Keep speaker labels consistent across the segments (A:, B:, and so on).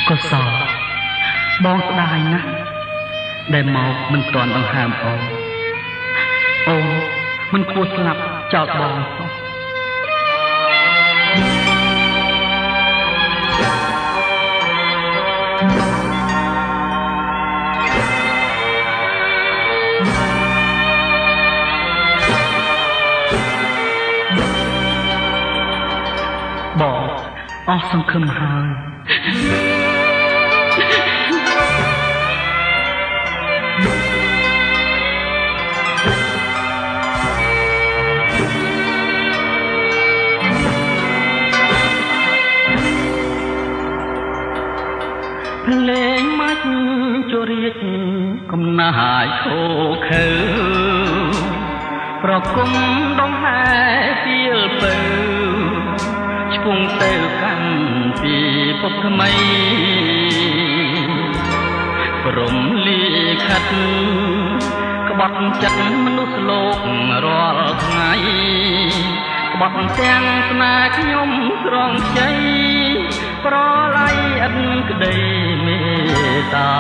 A: ก็สอบมองได้นะได้มองมันตอนต้องห้ามโอ้มันควรสลับจอดบองบอกออกสังคมหางเพลงมัดจุริยកំណាយខោខើប្រគុំដងហែពីលពើឆ្ពងទៅកាន់ពីពុកថ្មីព្រមលីខិតក្បត់ចិត្តមនុស្សលោករាល់ថ្ងៃក្បត់ទាំងស្នេហ៍ខ្ញុំស្រងជ័យប្រឡ័យឥតក្តីមេត្តា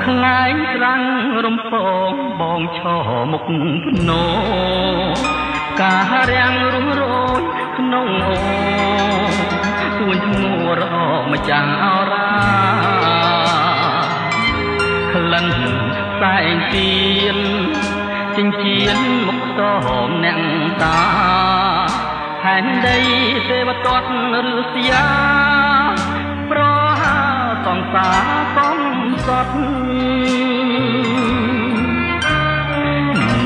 A: ខ្លែងស្រាំងរំពងបងឈរមុខភ្នោការរាំងរំរោចក្នុងអូសួនឈ្មោះរកម្ចាំងអរាក្លិនផ្សែងទៀនចិញ្ចៀនមុខតមអ្នកតាហែនដីទេវទត្តឬសយាប្រហាសង្សារកំសត់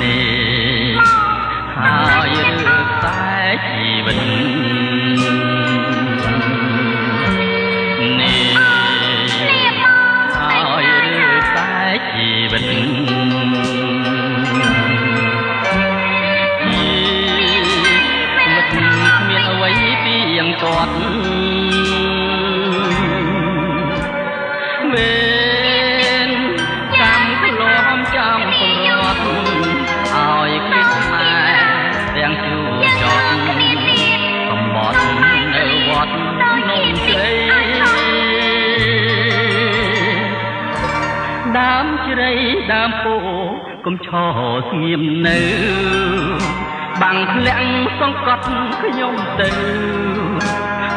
A: នេះហើយឬតែជីវិតនេះហើយឬតែជីវិតគាត់មានកម្មក្លំចាំពលរដ្ឋឲ្យគិតស្នេហ៍ទាំងជួចត់កំបត់នៅវត្តនំជ្រៃដើមជ្រៃដើមពោកុំឈរស្ងៀមនៅបាំងធ្លាក់សង្កត់ខ្ញុំទៅ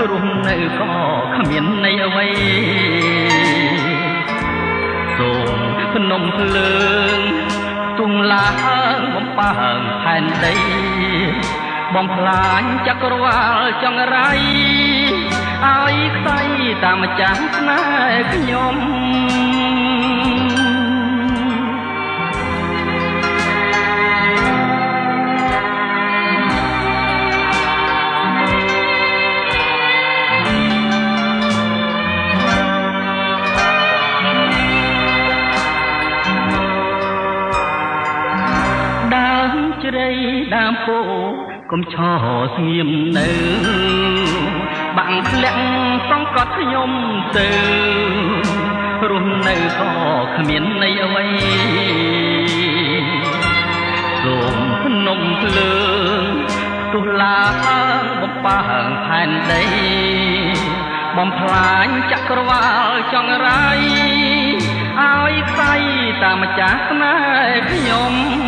A: រស់នៅក៏គ្មានន័យអ្វីសូមភ្នំភ្លើងទុំឡើងបំផើងផែនដីបំផ្លាញចក្រវាលចង្រៃឲ្យខ្សែតាមម្ចាស់ស្នេហ៍ខ្ញុំជ្រៃដើមពោកុំឈរស្ងៀមនៅបាំងធ្លាក់សង្កត់ខ្ញុំទៅរស់នៅក៏គ្មានន័យអ្វីសូមភ្នំភ្លើងទុះឡើងបំផើងផែនដីបំផ្លាញចក្រវាលចង្រៃឲ្យខ្សែតាមម្ចាស់ស្នេហ៍ខ្ញុំ